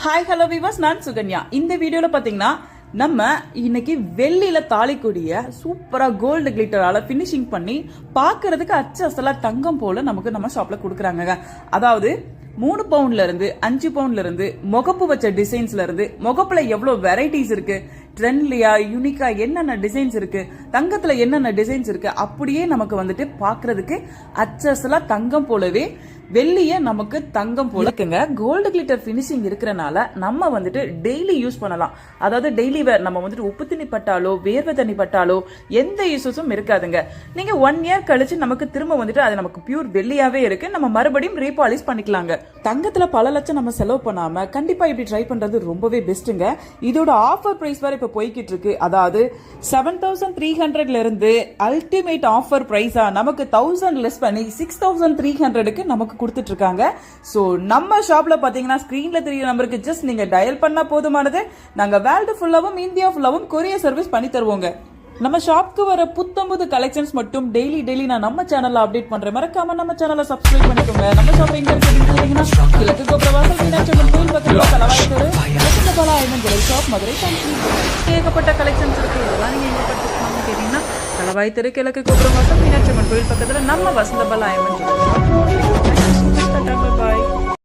Hi hello viewers, நான் சுகன்யா. இந்த வீடியோல பாத்தீங்கன்னா நம்ம இன்னைக்கு வெள்ளியில தாலிக்கூடிய சூப்பரா கோல்டு கிளிட்டரால பினிஷிங் பண்ணி பாக்குறதுக்கு அச்சு அசலா தங்கம் போல நமக்கு நம்ம ஷாப்ல கொடுக்குறாங்க. அதாவது 3 பவுண்ட்ல இருந்து 5 பவுண்ட்ல இருந்து முகப்பு வச்ச டிசைன்ஸ்ல இருந்து முகப்புல எவ்வளவு வெரைட்டிஸ் இருக்கு, ட்ரெண்ட்லியா யூனிக்கா என்னென்ன டிசைன்ஸ் இருக்கு, தங்கத்துல என்னென்ன டிசைன்ஸ் இருக்கு, அப்படியே நமக்கு வந்துட்டு பாக்குறதுக்கு அச்சசலா தங்கம் போலவே வெள்ளிய நமக்கு தங்கம் போல இருக்குங்க. கோல்டு கிளிட்டர் பினிஷிங் இருக்கிறனால நம்ம வந்துட்டு டெய்லி யூஸ் பண்ணலாம். அதாவது டெய்லி வேர் நம்ம வந்துட்டு உப்பு தண்ணி பட்டாலோ வேர்வை தண்ணி பட்டாலோ எந்த இஷ்யூஸும் இருக்காதுங்க. நீங்க 1 இயர் கழிச்சு நமக்கு திரும்ப வந்துட்டு அது நமக்கு பியூர் வெள்ளியாவே இருக்கு, நம்ம மறுபடியும் ரீபாலிஷ் பண்ணிக்கலாங்க. தங்கத்துல பல லட்சம் நம்ம செலவு பண்ணாம கண்டிப்பா இப்படி ட்ரை பண்றது ரொம்பவே பெஸ்ட்டுங்க. இதோட ஆஃபர் பிரைஸ் வேற இப்ப போய்கிட்டு இருக்கு. அதாவது 7300ல இருந்து அல்டிமேட் ஆஃபர் பிரைஸா நமக்கு 1000 லெஸ் பண்ணி 6300க்கு நமக்கு கொடுத்துட்டு இருக்காங்க. சோ நம்ம ஷாப்ல பாத்தீங்கன்னா ஸ்கிரீன்ல தெரிய நம்பருக்கு ஜஸ்ட் நீங்க டயல் பண்ணா போதுமானது. நாங்க வேர்ல்டு ஃபுல்லாவும் இந்தியா ஃபுல்லாவும் கொரியர் சர்வீஸ் பண்ணி தருவோங்க. நம்ம ஷாப்க்கு வர புத்தம்புது கலெக்ஷன்ஸ் மட்டும் டெய்லி நான் நம்ம சேனல்ல அப்டேட் பண்றேன். மறக்காம நம்ம சேனலை சப்ஸ்கிரைப் பண்ணிக்கோங்க. நம்ம ஷாப் எங்க இருக்குன்னு கிழக்கு கோபுரவாசல் மீனாட்சியம்மன் கோயில் பக்கத்துல தலவாய்த்தூர் வசந்தபாலா ஐமன் ஜுவல்லரி ஷாப் மதுரை. ஏகப்பட்ட கலெக்ஷன்ஸ் இருக்கு. இதெல்லாம் நீங்க எங்க பர்ச்சேஸ் பண்ணணும்னு கேட்டீங்கன்னா தலவாய்த்தூர் கிழக்கு கோபுரவாசல் மீனாட்சியம்மன் கோயில் பக்கத்துல நம்ம வசந்தபாலா ஐமன் ஜுவல்லரி ஷாப். பாய்.